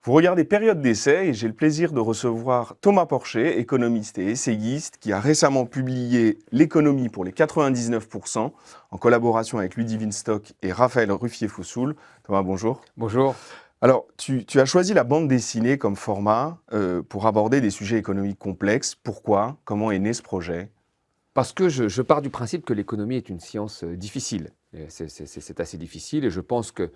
Vous regardez Période d'essai et j'ai le plaisir de recevoir Thomas Porcher, économiste et essayiste, qui a récemment publié L'économie pour les 99% en collaboration avec Ludivine Stock et Raphaël Ruffier-Foussoul. Thomas, bonjour. Bonjour. Alors, tu as choisi la bande dessinée comme format pour aborder des sujets économiques complexes. Pourquoi? Comment est né ce projet? Parce que je pars du principe que l'économie est une science difficile. C'est assez difficile et je pense qu'il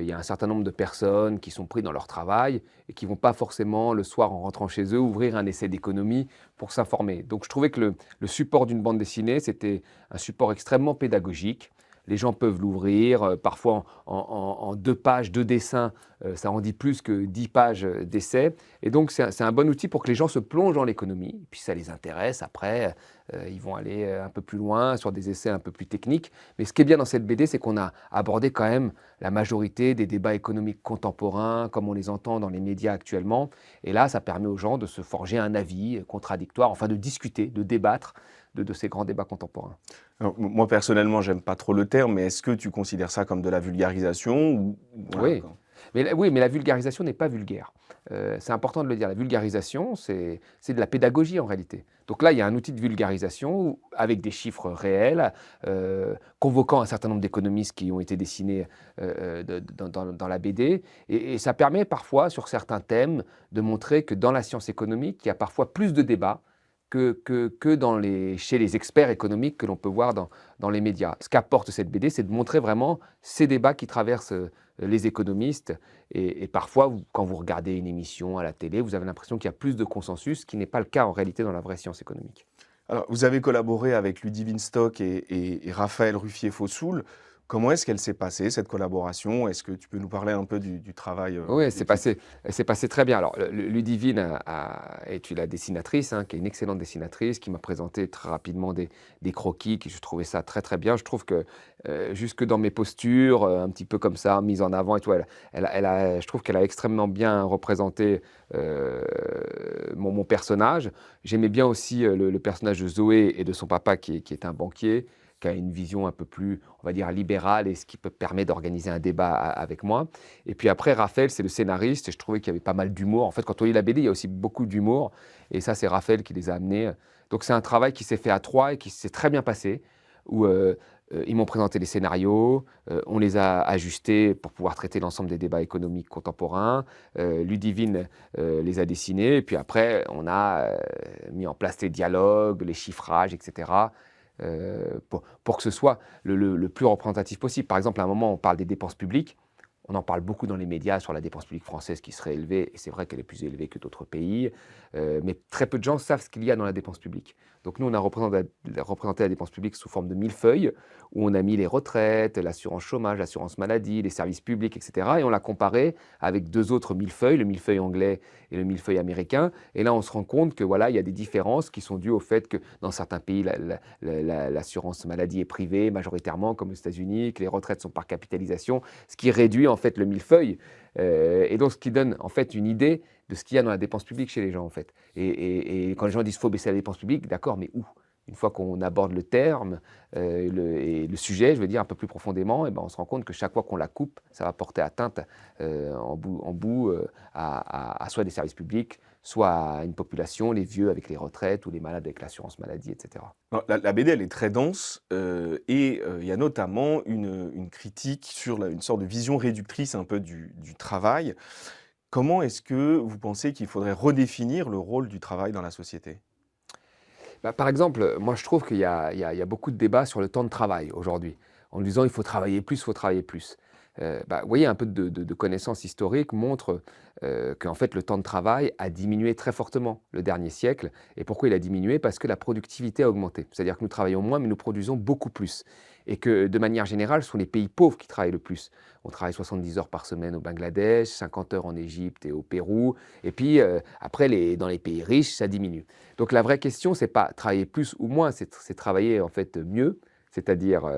y a un certain nombre de personnes qui sont prises dans leur travail et qui ne vont pas forcément le soir en rentrant chez eux ouvrir un essai d'économie pour s'informer. Donc je trouvais que le support d'une bande dessinée, c'était un support extrêmement pédagogique. Les gens peuvent l'ouvrir, parfois en 2 pages, 2 dessins, ça en dit plus que 10 pages d'essais. Et donc, c'est un bon outil pour que les gens se plongent dans l'économie. Puis ça les intéresse. Après, ils vont aller un peu plus loin sur des essais un peu plus techniques. Mais ce qui est bien dans cette BD, c'est qu'on a abordé quand même la majorité des débats économiques contemporains, comme on les entend dans les médias actuellement. Et là, ça permet aux gens de se forger un avis contradictoire, enfin de discuter, de débattre de ces grands débats contemporains. Alors, moi, personnellement, j'aime pas trop le terme, mais est-ce que tu considères ça comme de la vulgarisation voilà, Oui. Mais la vulgarisation n'est pas vulgaire. C'est important de le dire. La vulgarisation, c'est de la pédagogie en réalité. Donc là, il y a un outil de vulgarisation avec des chiffres réels, convoquant un certain nombre d'économistes qui ont été dessinés dans la BD. Et ça permet parfois, sur certains thèmes, de montrer que dans la science économique, il y a parfois plus de débats que chez les experts économiques que l'on peut voir dans les médias. Ce qu'apporte cette BD, c'est de montrer vraiment ces débats qui traversent les économistes. Et parfois, quand vous regardez une émission à la télé, vous avez l'impression qu'il y a plus de consensus, ce qui n'est pas le cas en réalité dans la vraie science économique. Alors, vous avez collaboré avec Ludivine Stock et Raphaël Ruffier-Foussoul. Comment est-ce qu'elle s'est passée, cette collaboration? Est-ce que tu peux nous parler un peu du travail Oui, c'est d'équipe? passé très bien. Alors, Ludivine est la dessinatrice, qui est une excellente dessinatrice, qui m'a présenté très rapidement des croquis, je trouvais ça très très bien. Je trouve que jusque dans mes postures, un petit peu comme ça, mise en avant et tout, je trouve qu'elle a extrêmement bien représenté mon personnage. J'aimais bien aussi le personnage de Zoé et de son papa qui est un banquier, qui a une vision un peu plus, on va dire, libérale et ce qui peut permettre d'organiser un débat avec moi. Et puis après, Raphaël, c'est le scénariste et je trouvais qu'il y avait pas mal d'humour. En fait, quand on lit la BD, il y a aussi beaucoup d'humour et ça, c'est Raphaël qui les a amenés. Donc c'est un travail qui s'est fait à 3 et qui s'est très bien passé, où ils m'ont présenté les scénarios, on les a ajustés pour pouvoir traiter l'ensemble des débats économiques contemporains. Ludivine les a dessinés et puis après, on a mis en place les dialogues, les chiffrages, etc. Pour que ce soit le plus représentatif possible. Par exemple, à un moment, on parle des dépenses publiques. On en parle beaucoup dans les médias sur la dépense publique française qui serait élevée, et c'est vrai qu'elle est plus élevée que d'autres pays, mais très peu de gens savent ce qu'il y a dans la dépense publique. Donc nous, on a représenté la dépense publique sous forme de millefeuilles, où on a mis les retraites, l'assurance chômage, l'assurance maladie, les services publics, etc. Et on l'a comparé avec 2 autres millefeuilles, le millefeuille anglais et le millefeuille américain. Et là, on se rend compte que voilà, il y a des différences qui sont dues au fait que dans certains pays, l'assurance maladie est privée majoritairement, comme aux États-Unis, que les retraites sont par capitalisation, ce qui réduit en fait le millefeuille, et donc ce qui donne en fait une idée de ce qu'il y a dans la dépense publique chez les gens en fait. Et quand les gens disent qu'il faut baisser la dépense publique, d'accord, mais où? Une fois qu'on aborde le terme et le sujet, je veux dire un peu plus profondément, et ben on se rend compte que chaque fois qu'on la coupe, ça va porter atteinte en bout à soit des services publics, soit à une population, les vieux avec les retraites ou les malades avec l'assurance maladie, etc. Alors, la BD, elle est très dense et il y a notamment une critique sur une sorte de vision réductrice un peu du travail. Comment est-ce que vous pensez qu'il faudrait redéfinir le rôle du travail dans la société? Bah, par exemple, moi je trouve qu'il y a beaucoup de débats sur le temps de travail aujourd'hui, en disant il faut travailler plus, il faut travailler plus. Vous voyez, un peu de connaissances historiques montrent qu'en fait le temps de travail a diminué très fortement le dernier siècle. Et pourquoi il a diminué? Parce que la productivité a augmenté. C'est-à-dire que nous travaillons moins, mais nous produisons beaucoup plus. Et que de manière générale, ce sont les pays pauvres qui travaillent le plus. On travaille 70 heures par semaine au Bangladesh, 50 heures en Égypte et au Pérou. Et puis après, dans les pays riches, ça diminue. Donc la vraie question, c'est pas travailler plus ou moins, c'est travailler en fait mieux, c'est-à-dire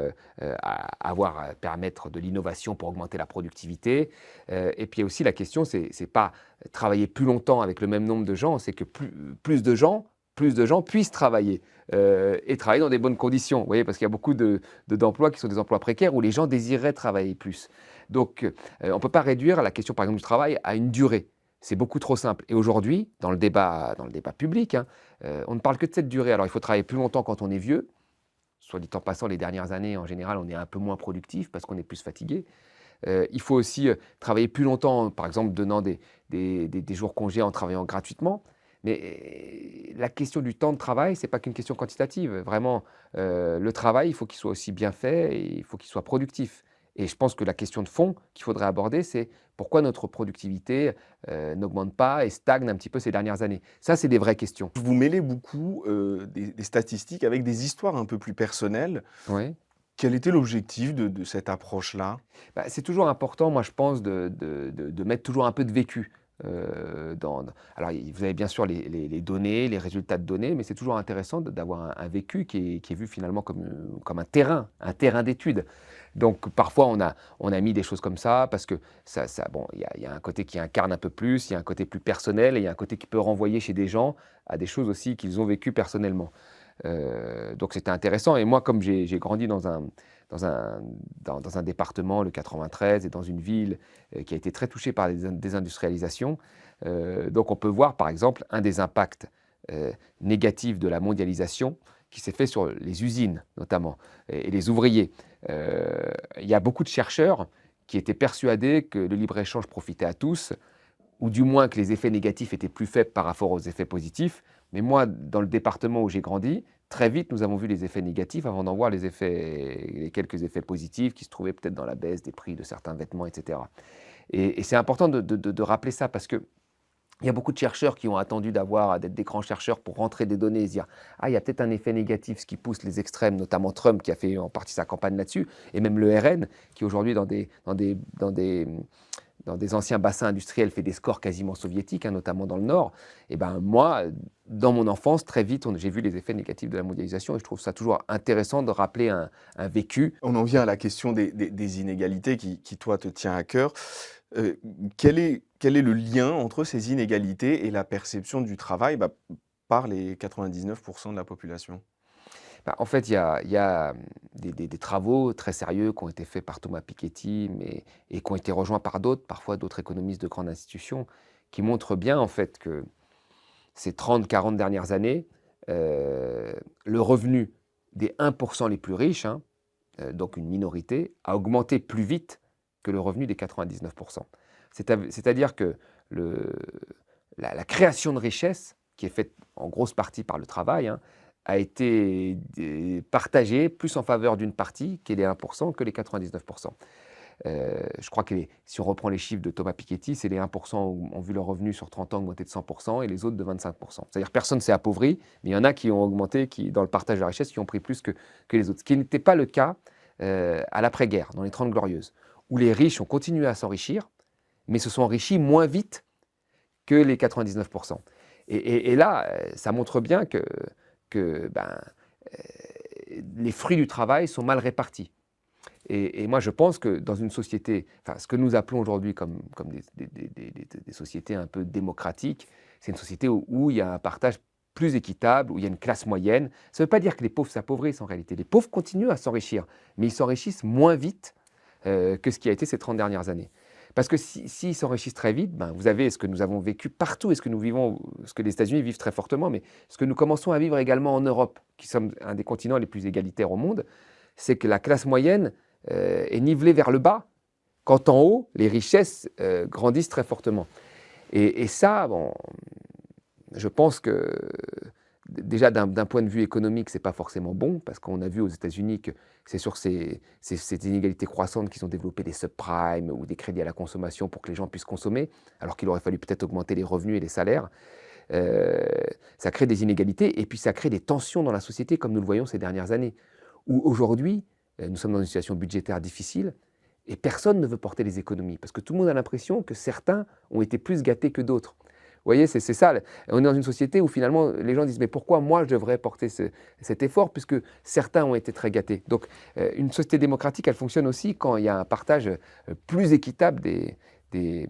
permettre de l'innovation pour augmenter la productivité. Et puis aussi la question, c'est pas travailler plus longtemps avec le même nombre de gens, c'est que plus de gens plus de gens puissent travailler et travailler dans des bonnes conditions. Vous voyez, parce qu'il y a beaucoup d'emplois qui sont des emplois précaires où les gens désireraient travailler plus. Donc, on ne peut pas réduire la question, par exemple, du travail à une durée. C'est beaucoup trop simple. Et aujourd'hui, dans le débat public, hein, on ne parle que de cette durée. Alors, il faut travailler plus longtemps quand on est vieux. Soit dit en passant, les dernières années, en général, on est un peu moins productif parce qu'on est plus fatigué. Il faut aussi travailler plus longtemps, par exemple, donnant des jours congés en travaillant gratuitement. Mais la question du temps de travail, ce n'est pas qu'une question quantitative. Vraiment, le travail, il faut qu'il soit aussi bien fait et il faut qu'il soit productif. Et je pense que la question de fond qu'il faudrait aborder, c'est pourquoi notre productivité n'augmente pas et stagne un petit peu ces dernières années. Ça, c'est des vraies questions. Vous mêlez beaucoup des statistiques avec des histoires un peu plus personnelles. Oui. Quel était l'objectif de cette approche-là? Bah, c'est toujours important, moi, je pense, de mettre toujours un peu de vécu. Alors, vous avez bien sûr les données, les résultats de données, mais c'est toujours intéressant d'avoir un vécu qui est vu finalement comme un terrain d'étude. Donc, parfois, on a mis des choses comme ça parce que bon, il y a un côté qui incarne un peu plus, il y a un côté plus personnel et il y a un côté qui peut renvoyer chez des gens à des choses aussi qu'ils ont vécues personnellement. Donc, c'était intéressant. Et moi, comme j'ai grandi dans un département, le 93, et dans une ville qui a été très touchée par la désindustrialisation. Donc on peut voir par exemple un des impacts négatifs de la mondialisation qui s'est fait sur les usines notamment et les ouvriers. Il y a beaucoup de chercheurs qui étaient persuadés que le libre-échange profitait à tous, ou du moins que les effets négatifs étaient plus faibles par rapport aux effets positifs. Mais moi, dans le département où j'ai grandi, très vite, nous avons vu les effets négatifs avant d'en voir les quelques effets positifs qui se trouvaient peut-être dans la baisse des prix de certains vêtements, etc. Et c'est important de rappeler ça parce qu'il y a beaucoup de chercheurs qui ont attendu d'être des grands chercheurs pour rentrer des données et se dire « Ah, il y a peut-être un effet négatif, ce qui pousse les extrêmes, notamment Trump qui a fait en partie sa campagne là-dessus, et même le RN qui aujourd'hui dans des anciens bassins industriels fait des scores quasiment soviétiques, hein, notamment dans le Nord. Et ben moi, dans mon enfance, très vite, j'ai vu les effets négatifs de la mondialisation et je trouve ça toujours intéressant de rappeler un vécu. On en vient à la question des inégalités qui, toi, te tient à cœur. Quel est le lien entre ces inégalités et la perception du travail par les 99% de la population? En fait, il y a des travaux très sérieux qui ont été faits par Thomas Piketty et qui ont été rejoints par d'autres, parfois d'autres économistes de grandes institutions, qui montrent bien en fait que ces 30-40 dernières années, le revenu des 1% les plus riches, hein, donc une minorité, a augmenté plus vite que le revenu des 99%. C'est-à-dire que la création de richesse, qui est faite en grosse partie par le travail, hein, a été partagée plus en faveur d'une partie, qui est les 1%, que les 99%. Je crois que si on reprend les chiffres de Thomas Piketty, c'est les 1% ont vu leur revenu sur 30 ans augmenter de 100% et les autres de 25%. C'est-à-dire que personne ne s'est appauvri, mais il y en a qui ont augmenté, dans le partage de la richesse, qui ont pris plus que les autres. Ce qui n'était pas le cas à l'après-guerre, dans les 30 Glorieuses, où les riches ont continué à s'enrichir, mais se sont enrichis moins vite que les 99%. Et là, ça montre bien que les fruits du travail sont mal répartis. Et moi, je pense que dans une société, ce que nous appelons aujourd'hui comme des sociétés un peu démocratiques, c'est une société où il y a un partage plus équitable, où il y a une classe moyenne. Ça ne veut pas dire que les pauvres s'appauvrissent en réalité. Les pauvres continuent à s'enrichir, mais ils s'enrichissent moins vite que ce qui a été ces 30 dernières années. Parce que s'ils s'enrichissent très vite, vous avez ce que nous avons vécu partout et ce que nous vivons, ce que les États-Unis vivent très fortement, mais ce que nous commençons à vivre également en Europe, qui sommes un des continents les plus égalitaires au monde, c'est que la classe moyenne est nivelée vers le bas, quand en haut, les richesses grandissent très fortement. Et ça, bon, je pense que déjà d'un point de vue économique, ce n'est pas forcément bon, parce qu'on a vu aux États-Unis que c'est sur ces inégalités croissantes qu'ils ont développé des subprimes ou des crédits à la consommation pour que les gens puissent consommer, alors qu'il aurait fallu peut-être augmenter les revenus et les salaires. Ça crée des inégalités et puis ça crée des tensions dans la société, comme nous le voyons ces dernières années, où aujourd'hui, nous sommes dans une situation budgétaire difficile et personne ne veut porter les économies, parce que tout le monde a l'impression que certains ont été plus gâtés que d'autres. Vous voyez, c'est ça. On est dans une société où finalement les gens disent « mais pourquoi moi je devrais porter cet effort puisque certains ont été très gâtés ?» Donc une société démocratique, elle fonctionne aussi quand il y a un partage plus équitable des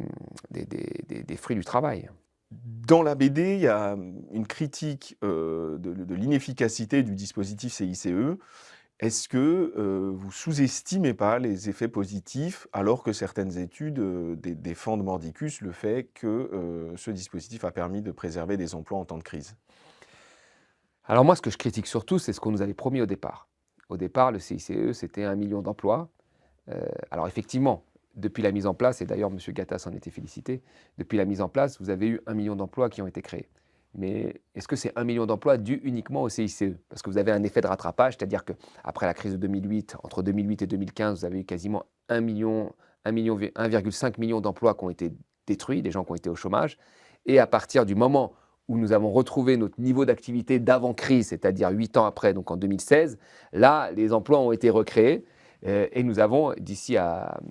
fruits du travail. Dans la BD, il y a une critique de l'inefficacité du dispositif CICE. Est-ce que vous sous-estimez pas les effets positifs, alors que certaines études défendent mordicus le fait que ce dispositif a permis de préserver des emplois en temps de crise? Alors moi, ce que je critique surtout, c'est ce qu'on nous avait promis au départ. Au départ, le CICE, c'était 1 million d'emplois. Alors effectivement, depuis la mise en place, et d'ailleurs M. Gattaz s'en était félicité, depuis la mise en place, vous avez eu 1 million d'emplois qui ont été créés. Mais est-ce que c'est 1 million d'emplois dû uniquement au CICE? Parce que vous avez un effet de rattrapage, c'est-à-dire qu'après la crise de 2008, entre 2008 et 2015, vous avez eu quasiment 1,5 million d'emplois qui ont été détruits, des gens qui ont été au chômage. Et à partir du moment où nous avons retrouvé notre niveau d'activité d'avant-crise, c'est-à-dire 8 ans après, donc en 2016, là, les emplois ont été recréés. Et nous avons, d'ici à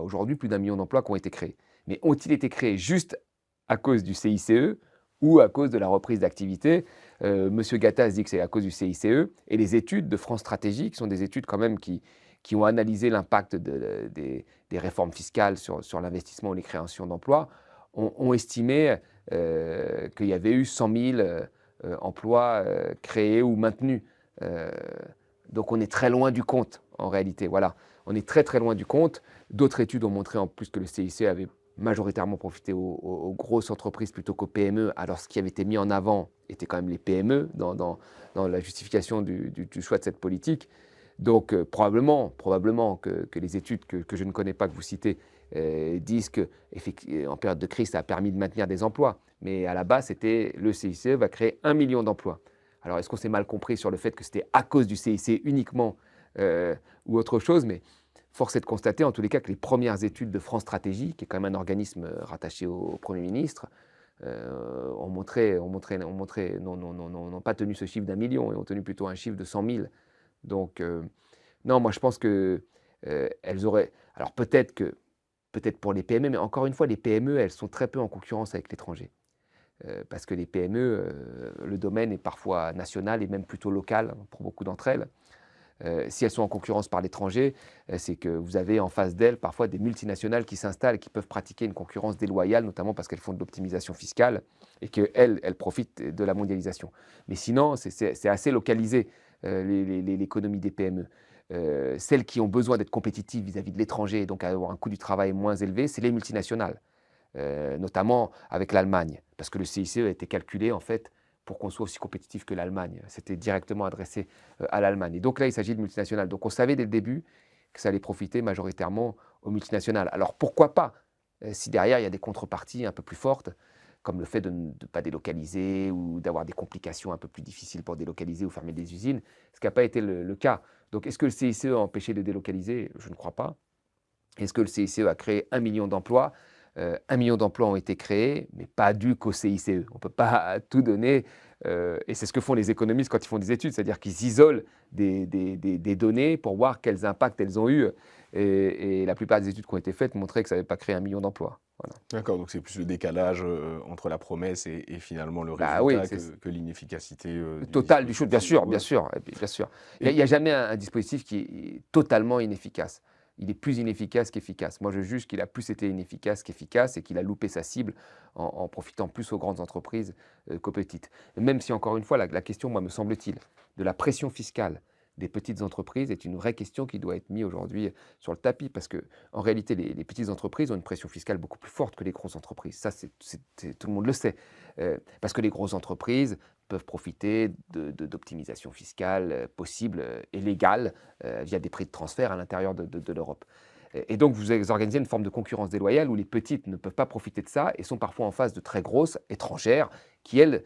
aujourd'hui, plus d'1 million d'emplois qui ont été créés. Mais ont-ils été créés juste à cause du CICE ou à cause de la reprise d'activité? Monsieur Gattaz dit que c'est à cause du CICE. Et les études de France Stratégie, qui sont des études quand même qui ont analysé l'impact des réformes fiscales sur l'investissement ou les créations d'emplois, ont estimé qu'il y avait eu 100 000 emplois créés ou maintenus. Donc on est très loin du compte, en réalité. Voilà, on est très très loin du compte. D'autres études ont montré en plus que le CICE avait majoritairement profité aux grosses entreprises plutôt qu'aux PME. Alors ce qui avait été mis en avant était quand même les PME dans la justification du choix de cette politique. Donc probablement que les études que je ne connais pas, que vous citez, disent qu'en période de crise, ça a permis de maintenir des emplois. Mais à la base, c'était le CICE va créer 1 million d'emplois. Alors, est-ce qu'on s'est mal compris sur le fait que c'était à cause du CIC uniquement ou autre chose? Mais force est de constater, en tous les cas, que les premières études de France Stratégie, qui est quand même un organisme rattaché au Premier ministre, n'ont pas tenu ce chiffre d'1 million et ont tenu plutôt un chiffre de 100 000. Donc, non, moi je pense que elles auraient. Alors peut-être pour les PME, mais encore une fois, les PME, elles sont très peu en concurrence avec l'étranger. Parce que les PME, le domaine est parfois national et même plutôt local pour beaucoup d'entre elles. Si elles sont en concurrence par l'étranger, c'est que vous avez en face d'elles parfois des multinationales qui s'installent et qui peuvent pratiquer une concurrence déloyale, notamment parce qu'elles font de l'optimisation fiscale et qu'elles profitent de la mondialisation. Mais sinon, c'est assez localisé, l'économie des PME. Celles qui ont besoin d'être compétitives vis-à-vis de l'étranger et donc avoir un coût du travail moins élevé, c'est les multinationales. Notamment avec l'Allemagne, parce que le CICE a été calculé en fait pour qu'on soit aussi compétitif que l'Allemagne. C'était directement adressé à l'Allemagne. Et donc là, il s'agit de multinationales. Donc on savait dès le début que ça allait profiter majoritairement aux multinationales. Alors pourquoi pas, si derrière il y a des contreparties un peu plus fortes, comme le fait de ne pas délocaliser ou d'avoir des complications un peu plus difficiles pour délocaliser ou fermer des usines, ce qui n'a pas été le cas. Donc est-ce que le CICE a empêché de délocaliser? Je ne crois pas. Est-ce que le CICE a créé 1 million d'emplois? 1 million d'emplois ont été créés, mais pas dû qu'au CICE. On ne peut pas tout donner, et c'est ce que font les économistes quand ils font des études, c'est-à-dire qu'ils isolent des données pour voir quels impacts elles ont eu. Et la plupart des études qui ont été faites montraient que ça n'avait pas créé 1 million d'emplois. Voilà. D'accord, donc c'est plus le décalage entre la promesse et finalement le Bah oui, résultat que l'inefficacité du total du shoot, bien dispositif. sûr, bien sûr, et puis, bien sûr. Il n'y a jamais un dispositif qui est totalement inefficace. Il est plus inefficace qu'efficace. Moi, je juge qu'il a plus été inefficace qu'efficace et qu'il a loupé sa cible en profitant plus aux grandes entreprises qu'aux petites. Même si, encore une fois, la question, moi, me semble-t-il, de la pression fiscale des petites entreprises est une vraie question qui doit être mise aujourd'hui sur le tapis, parce que en réalité, les petites entreprises ont une pression fiscale beaucoup plus forte que les grosses entreprises. Ça, tout le monde le sait. Parce que les grosses entreprises peuvent profiter d'optimisation fiscale possible et légale via des prix de transfert à l'intérieur de l'Europe. Et donc, vous organisez une forme de concurrence déloyale où les petites ne peuvent pas profiter de ça et sont parfois en face de très grosses étrangères qui, elles,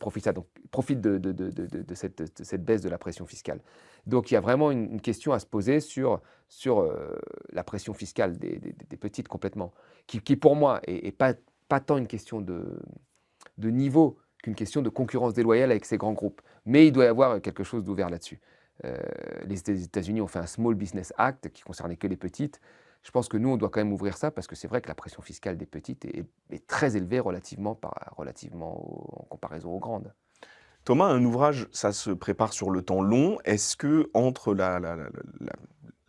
profitent de cette baisse de la pression fiscale. Donc, il y a vraiment une question à se poser sur la pression fiscale des petites complètement, qui pour moi, est pas tant une question de niveau qu'une question de concurrence déloyale avec ces grands groupes. Mais il doit y avoir quelque chose d'ouvert là-dessus. Les États-Unis ont fait un Small Business Act qui concernait que les petites. Je pense que nous, on doit quand même ouvrir ça parce que c'est vrai que la pression fiscale des petites est très élevée relativement en comparaison aux grandes. Thomas, un ouvrage, ça se prépare sur le temps long. Est-ce que entre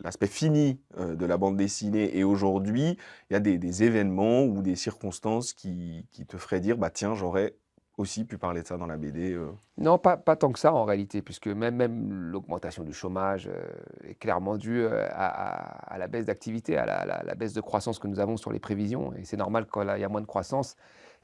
l'aspect fini de la bande dessinée et aujourd'hui, il y a des événements ou des circonstances qui te feraient dire, bah tiens, j'aurais aussi pu parler de ça dans la BD. Non, pas tant que ça en réalité, puisque même l'augmentation du chômage est clairement due à la baisse d'activité, à la baisse de croissance que nous avons sur les prévisions. Et c'est normal, quand il y a moins de croissance,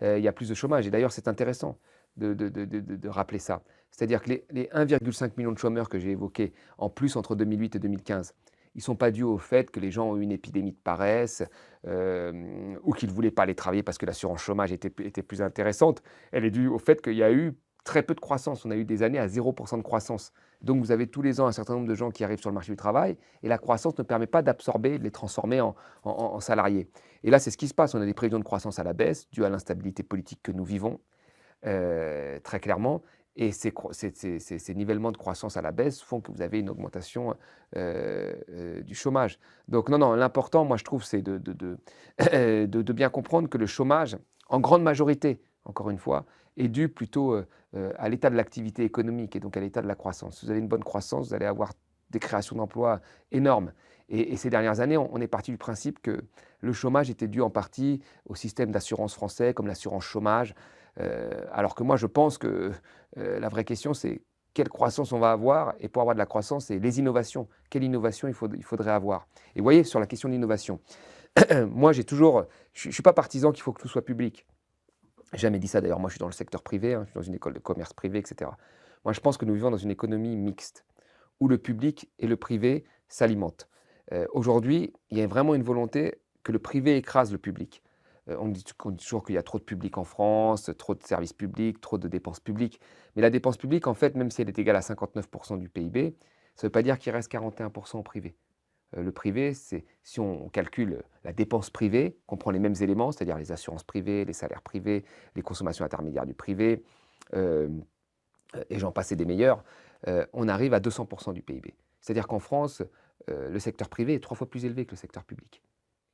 il y a plus de chômage. Et d'ailleurs, c'est intéressant de rappeler ça. C'est-à-dire que les 1,5 million de chômeurs que j'ai évoqués en plus entre 2008 et 2015, ils ne sont pas dus au fait que les gens ont eu une épidémie de paresse ou qu'ils ne voulaient pas aller travailler parce que l'assurance chômage était plus intéressante. Elle est due au fait qu'il y a eu très peu de croissance. On a eu des années à 0% de croissance. Donc vous avez tous les ans un certain nombre de gens qui arrivent sur le marché du travail et la croissance ne permet pas d'absorber, de les transformer en salariés. Et là, c'est ce qui se passe. On a des prévisions de croissance à la baisse dues à l'instabilité politique que nous vivons très clairement. Et ces nivellements de croissance à la baisse font que vous avez une augmentation du chômage. Donc non, l'important, moi je trouve, c'est de bien comprendre que le chômage, en grande majorité, encore une fois, est dû plutôt à l'état de l'activité économique et donc à l'état de la croissance. Si vous avez une bonne croissance, vous allez avoir des créations d'emplois énormes. Et ces dernières années, on est parti du principe que le chômage était dû en partie au système d'assurance français, comme l'assurance chômage, alors que moi, je pense que la vraie question, c'est quelle croissance on va avoir. Et pour avoir de la croissance, c'est les innovations. Quelle innovation il faudrait avoir. Et vous voyez, sur la question de l'innovation, moi, je ne suis pas partisan qu'il faut que tout soit public. J'ai jamais dit ça d'ailleurs. Moi, je suis dans le secteur privé, je suis dans une école de commerce privé, etc. Moi, je pense que nous vivons dans une économie mixte, où le public et le privé s'alimentent. Aujourd'hui, il y a vraiment une volonté que le privé écrase le public. On dit toujours qu'il y a trop de public en France, trop de services publics, trop de dépenses publiques. Mais la dépense publique, en fait, même si elle est égale à 59% du PIB, ça ne veut pas dire qu'il reste 41% au privé. Le privé, si on calcule la dépense privée, qu'on prend les mêmes éléments, c'est-à-dire les assurances privées, les salaires privés, les consommations intermédiaires du privé, et j'en passe et des meilleurs, on arrive à 200% du PIB. C'est-à-dire qu'en France, le secteur privé est 3 fois plus élevé que le secteur public.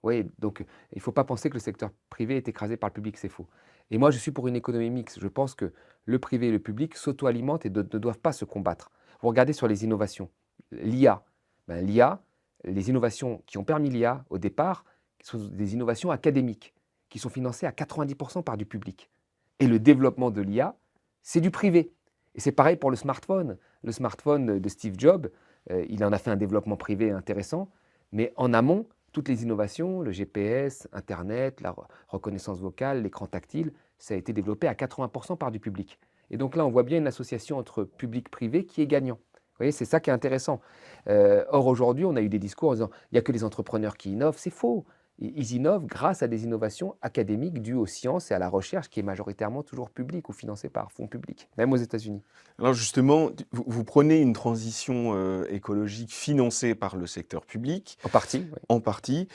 Oui, donc il ne faut pas penser que le secteur privé est écrasé par le public, c'est faux. Et moi, je suis pour une économie mixte. Je pense que le privé et le public s'auto-alimentent et ne doivent pas se combattre. Vous regardez sur les innovations, l'IA. L'IA, les innovations qui ont permis l'IA au départ, sont des innovations académiques, qui sont financées à 90% par du public. Et le développement de l'IA, c'est du privé. Et c'est pareil pour le smartphone. Le smartphone de Steve Jobs, il en a fait un développement privé intéressant, mais en amont, toutes les innovations, le GPS, Internet, la reconnaissance vocale, l'écran tactile, ça a été développé à 80% par du public. Et donc là, on voit bien une association entre public-privé qui est gagnant. Vous voyez, c'est ça qui est intéressant. Or, aujourd'hui, on a eu des discours en disant « il n'y a que les entrepreneurs qui innovent ». C'est faux. Ils innovent grâce à des innovations académiques dues aux sciences et à la recherche qui est majoritairement toujours publique ou financée par fonds publics, même aux États-Unis. Alors justement, vous prenez une transition écologique financée par le secteur public. En partie, oui. En partie.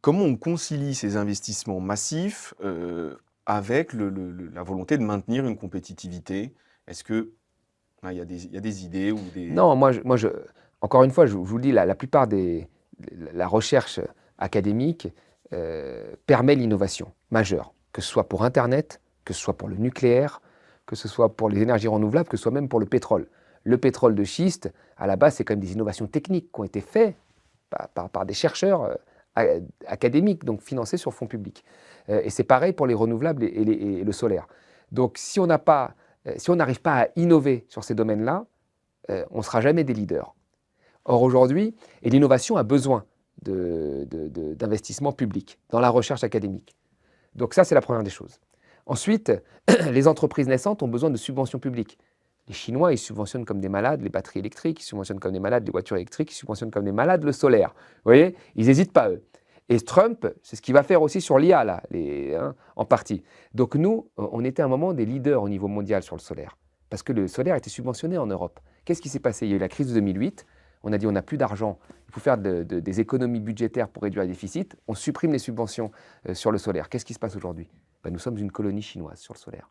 Comment on concilie ces investissements massifs avec la volonté de maintenir une compétitivité? Est-ce que il y a des idées ou des... Non, encore une fois, je vous le dis, la plupart la recherche académique permet l'innovation majeure, que ce soit pour Internet, que ce soit pour le nucléaire, que ce soit pour les énergies renouvelables, que ce soit même pour le pétrole. Le pétrole de schiste, à la base, c'est quand même des innovations techniques qui ont été faites par des chercheurs académiques, donc financés sur fonds publics. Et c'est pareil pour les renouvelables et le solaire. Donc si on n'arrive pas à innover sur ces domaines-là, on ne sera jamais des leaders. Or aujourd'hui, et l'innovation a besoin d'investissements publics dans la recherche académique. Donc ça, c'est la première des choses. Ensuite, les entreprises naissantes ont besoin de subventions publiques. Les Chinois, ils subventionnent comme des malades les batteries électriques, ils subventionnent comme des malades les voitures électriques, ils subventionnent comme des malades le solaire. Vous voyez, ils n'hésitent pas, eux. Et Trump, c'est ce qu'il va faire aussi sur l'IA, là, en partie. Donc nous, on était à un moment des leaders au niveau mondial sur le solaire, parce que le solaire était subventionné en Europe. Qu'est-ce qui s'est passé? Il y a eu la crise de 2008, on a dit on n'a plus d'argent, il faut faire des économies budgétaires pour réduire les déficits, on supprime les subventions sur le solaire. Qu'est-ce qui se passe aujourd'hui? Nous sommes une colonie chinoise sur le solaire,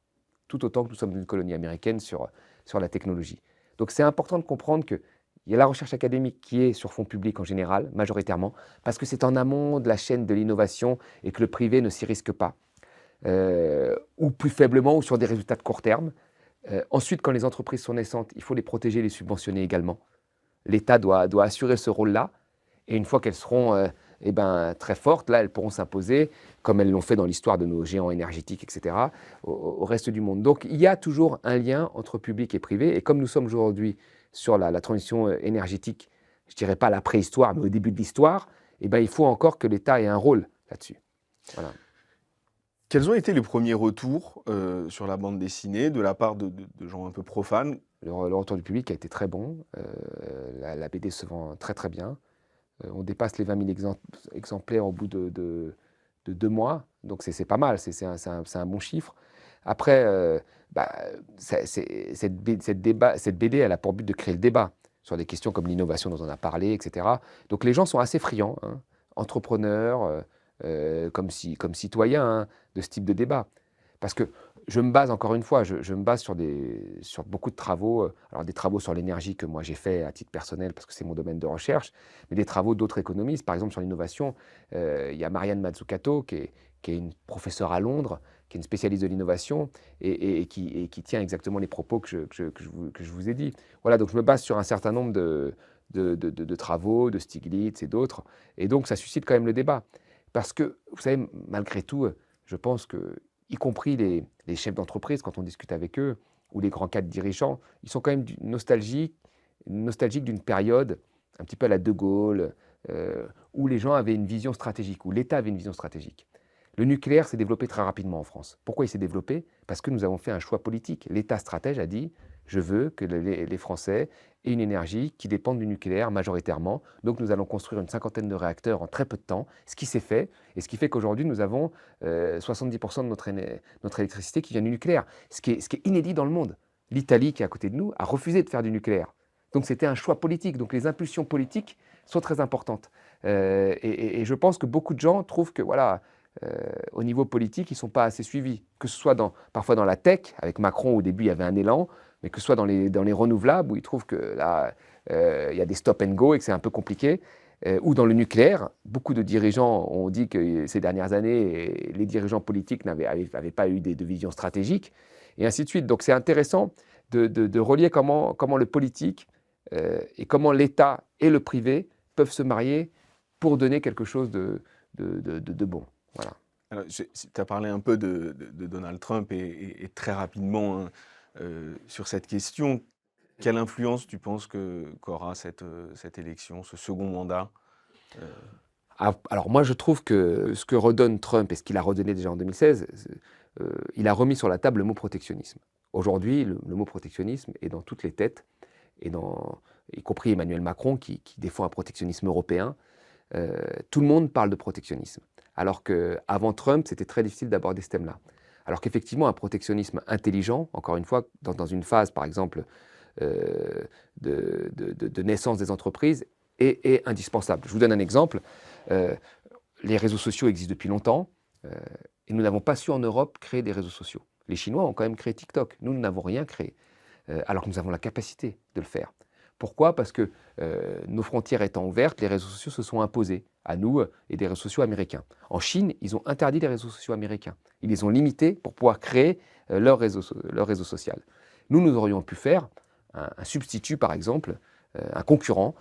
tout autant que nous sommes une colonie américaine sur la technologie. Donc c'est important de comprendre qu'il y a la recherche académique qui est sur fonds publics en général, majoritairement, parce que c'est en amont de la chaîne de l'innovation et que le privé ne s'y risque pas, ou plus faiblement, ou sur des résultats de court terme. Ensuite, quand les entreprises sont naissantes, il faut les protéger, les subventionner également. L'État doit assurer ce rôle-là. Et une fois qu'elles seront très fortes, là, elles pourront s'imposer, comme elles l'ont fait dans l'histoire de nos géants énergétiques, etc., au reste du monde. Donc, il y a toujours un lien entre public et privé. Et comme nous sommes aujourd'hui sur la transition énergétique, je ne dirais pas la préhistoire, mais au début de l'histoire, il faut encore que l'État ait un rôle là-dessus. Voilà. Quels ont été les premiers retours sur la bande dessinée de la part de gens un peu profanes? Le retour du public a été très bon. La BD se vend très très bien. On dépasse les 20 000 exemplaires au bout de 2 mois. Donc c'est pas mal, c'est un bon chiffre. Après, cette BD, elle a pour but de créer le débat sur des questions comme l'innovation dont on a parlé, etc. Donc les gens sont assez friands, hein, entrepreneurs, comme citoyens, hein, de ce type de débat. Parce que je me base, encore une fois, je me base sur beaucoup de travaux, alors des travaux sur l'énergie que moi j'ai fait à titre personnel parce que c'est mon domaine de recherche, mais des travaux d'autres économistes. Par exemple, sur l'innovation, il y a Marianne Mazzucato qui est une professeure à Londres, qui est une spécialiste de l'innovation et qui tient exactement les propos que je vous ai dit. Voilà, donc je me base sur un certain nombre de travaux, de Stiglitz et d'autres, et donc ça suscite quand même le débat. Parce que, vous savez, malgré tout, je pense que, y compris les chefs d'entreprise, quand on discute avec eux, ou les grands cadres dirigeants, ils sont quand même nostalgiques d'une période un petit peu à la De Gaulle, où les gens avaient une vision stratégique, où l'État avait une vision stratégique. Le nucléaire s'est développé très rapidement en France. Pourquoi il s'est développé? Parce que nous avons fait un choix politique. L'État stratège a dit « je veux que les Français aient une énergie qui dépende du nucléaire majoritairement. Donc nous allons construire une 50aine de réacteurs en très peu de temps », ce qui s'est fait, et ce qui fait qu'aujourd'hui nous avons 70% de notre électricité qui vient du nucléaire, ce qui est inédit dans le monde. L'Italie, qui est à côté de nous, a refusé de faire du nucléaire. Donc c'était un choix politique. Donc les impulsions politiques sont très importantes. Et je pense que beaucoup de gens trouvent que, voilà, au niveau politique, ils ne sont pas assez suivis. Que ce soit parfois dans la tech, avec Macron, au début, il y avait un élan, mais que ce soit dans les renouvelables, où ils trouvent que là, il y a des stop and go et que c'est un peu compliqué, ou dans le nucléaire. Beaucoup de dirigeants ont dit que ces dernières années, les dirigeants politiques n'avaient pas eu de vision stratégique, et ainsi de suite. Donc c'est intéressant de relier comment le politique et comment l'État et le privé peuvent se marier pour donner quelque chose de bon. Voilà. Tu as parlé un peu de Donald Trump et très rapidement, hein, sur cette question. Quelle influence tu penses qu'aura cette élection, ce second mandat? Alors moi je trouve que ce que redonne Trump et ce qu'il a redonné déjà en 2016, il a remis sur la table le mot protectionnisme. Aujourd'hui, le mot protectionnisme est dans toutes les têtes, y compris Emmanuel Macron qui défend un protectionnisme européen. Tout le monde parle de protectionnisme. Alors qu'avant Trump, c'était très difficile d'aborder ce thème-là. Alors qu'effectivement, un protectionnisme intelligent, encore une fois, dans une phase, par exemple, de naissance des entreprises, est indispensable. Je vous donne un exemple. Les réseaux sociaux existent depuis longtemps, et nous n'avons pas su en Europe créer des réseaux sociaux. Les Chinois ont quand même créé TikTok. Nous n'avons rien créé, alors que nous avons la capacité de le faire. Pourquoi? Parce que nos frontières étant ouvertes, les réseaux sociaux se sont imposés à nous et des réseaux sociaux américains. En Chine, ils ont interdit les réseaux sociaux américains. Ils les ont limités pour pouvoir créer leur réseau social. Nous aurions pu faire un substitut, par exemple, un concurrent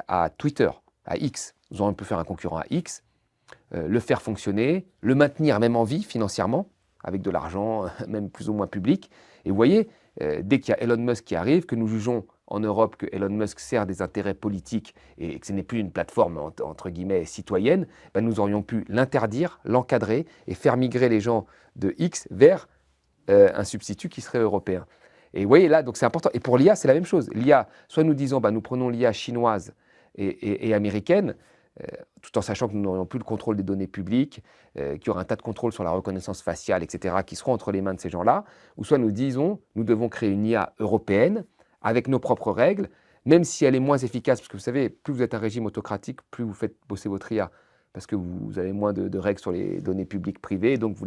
à Twitter, à X. Nous aurions pu faire un concurrent à X, le faire fonctionner, le maintenir même en vie financièrement, avec de l'argent, même plus ou moins public. Et vous voyez, dès qu'il y a Elon Musk qui arrive, que nous jugeons en Europe que Elon Musk sert des intérêts politiques et que ce n'est plus une plateforme entre guillemets citoyenne, nous aurions pu l'interdire, l'encadrer et faire migrer les gens de X vers un substitut qui serait européen. Et vous voyez là, donc c'est important. Et pour l'IA, c'est la même chose. L'IA, soit nous disons, nous prenons l'IA chinoise et américaine, tout en sachant que nous n'aurions plus le contrôle des données publiques, qu'il y aura un tas de contrôles sur la reconnaissance faciale, etc., qui seront entre les mains de ces gens-là, ou soit nous disons, nous devons créer une IA européenne, avec nos propres règles, même si elle est moins efficace, parce que vous savez, plus vous êtes un régime autocratique, plus vous faites bosser votre IA, parce que vous avez moins de règles sur les données publiques privées, donc vous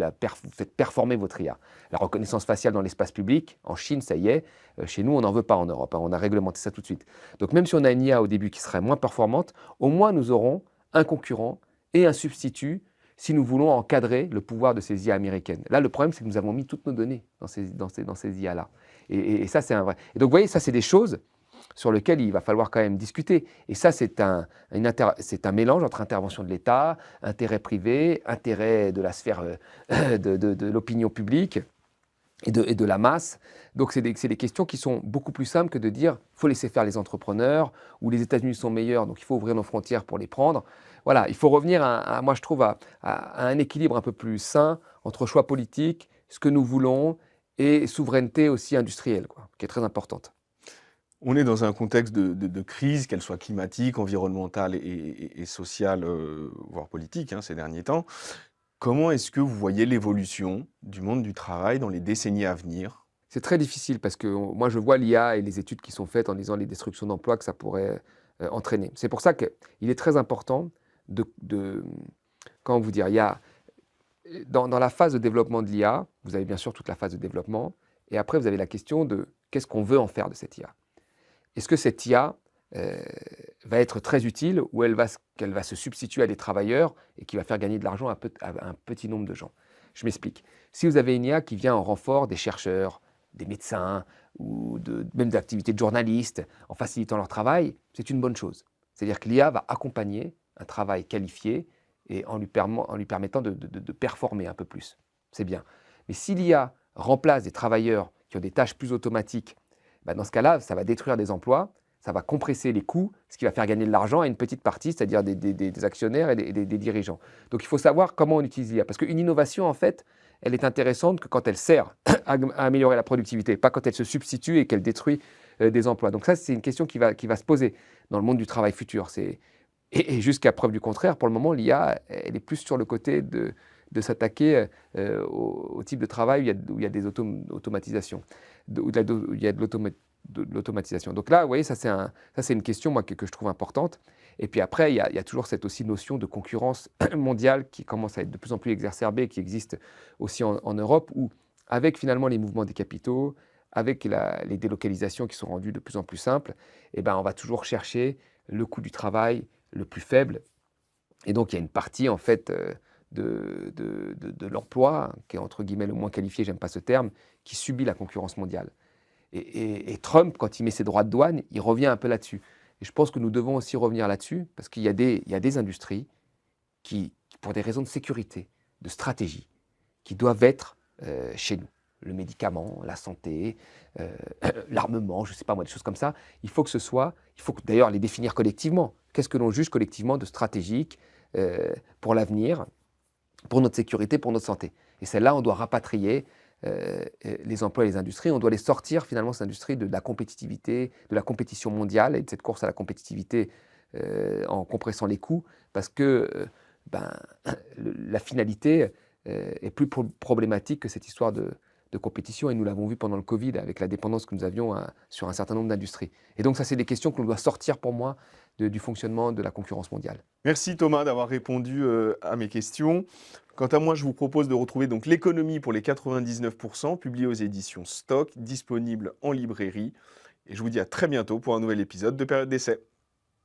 faites performer votre IA. La reconnaissance faciale dans l'espace public, en Chine, ça y est, chez nous, on n'en veut pas en Europe, hein, on a réglementé ça tout de suite. Donc même si on a une IA au début qui serait moins performante, au moins nous aurons un concurrent et un substitut si nous voulons encadrer le pouvoir de ces IA américaines. Là, le problème, c'est que nous avons mis toutes nos données dans ces IA-là. Et ça, c'est un vrai. Et donc, vous voyez, ça, c'est des choses sur lequel il va falloir quand même discuter. Et ça, c'est un mélange entre intervention de l'État, intérêt privé, intérêt de la sphère de l'opinion publique et de la masse. Donc, c'est des questions qui sont beaucoup plus simples que de dire il faut laisser faire les entrepreneurs, ou les États-Unis sont meilleurs, donc il faut ouvrir nos frontières pour les prendre. Voilà, il faut revenir, moi je trouve, à un équilibre un peu plus sain entre choix politique, ce que nous voulons, et souveraineté aussi industrielle, quoi, qui est très importante. On est dans un contexte de crise, qu'elle soit climatique, environnementale et sociale, voire politique, hein, ces derniers temps. Comment est-ce que vous voyez l'évolution du monde du travail dans les décennies à venir? C'est très difficile parce que moi je vois l'IA et les études qui sont faites en disant les destructions d'emplois que ça pourrait entraîner. C'est pour ça qu'il est très important de comment vous dire, il y a dans la phase de développement de l'IA, vous avez bien sûr toute la phase de développement, et après vous avez la question de qu'est-ce qu'on veut en faire de cette IA. Est-ce que cette IA va être très utile, ou qu'elle va se substituer à des travailleurs et qui va faire gagner de l'argent à un petit nombre de gens? Je m'explique. Si vous avez une IA qui vient en renfort des chercheurs, des médecins, ou même d'activités de journalistes, en facilitant leur travail, c'est une bonne chose. C'est-à-dire que l'IA va accompagner un travail qualifié et en lui permettant de performer un peu plus. C'est bien. Mais si l'IA remplace des travailleurs qui ont des tâches plus automatiques, bah dans ce cas-là, ça va détruire des emplois, ça va compresser les coûts, ce qui va faire gagner de l'argent à une petite partie, c'est-à-dire des actionnaires et des dirigeants. Donc il faut savoir comment on utilise l'IA. Parce qu'une innovation, en fait, elle est intéressante que quand elle sert à améliorer la productivité, pas quand elle se substitue et qu'elle détruit des emplois. Donc ça, c'est une question qui va se poser dans le monde du travail futur. Et jusqu'à preuve du contraire, pour le moment, l'IA, elle est plus sur le côté de s'attaquer au type de travail où il y a des automatisations, où il y a de l'automatisation. Donc là, vous voyez, ça c'est une question moi, que je trouve importante. Et puis après, il y a toujours cette aussi notion de concurrence mondiale qui commence à être de plus en plus exacerbée, qui existe aussi en Europe, où avec finalement les mouvements des capitaux, avec les délocalisations qui sont rendues de plus en plus simples, eh ben, on va toujours chercher le coût du travail le plus faible. Et donc, il y a une partie, en fait, de l'emploi, qui est entre guillemets le moins qualifié, j'aime pas ce terme, qui subit la concurrence mondiale. Et Trump, quand il met ses droits de douane, il revient un peu là-dessus. Et je pense que nous devons aussi revenir là-dessus, parce qu'il y a des industries qui, pour des raisons de sécurité, de stratégie, qui doivent être chez nous. Le médicament, la santé, l'armement, je ne sais pas moi, des choses comme ça. Il faut d'ailleurs les définir collectivement. Qu'est-ce que l'on juge collectivement de stratégique pour l'avenir, pour notre sécurité, pour notre santé? Et celle-là, on doit rapatrier les emplois et les industries. On doit les sortir finalement, ces industries, de la compétitivité, de la compétition mondiale et de cette course à la compétitivité en compressant les coûts, parce que la finalité est plus problématique que cette histoire de compétition, et nous l'avons vu pendant le Covid avec la dépendance que nous avions sur un certain nombre d'industries. Et donc ça, c'est des questions que l'on doit sortir pour moi du fonctionnement de la concurrence mondiale. Merci Thomas d'avoir répondu à mes questions. Quant à moi, je vous propose de retrouver donc l'économie pour les 99%, publié aux éditions Stock, disponible en librairie. Et je vous dis à très bientôt pour un nouvel épisode de Période d'essai.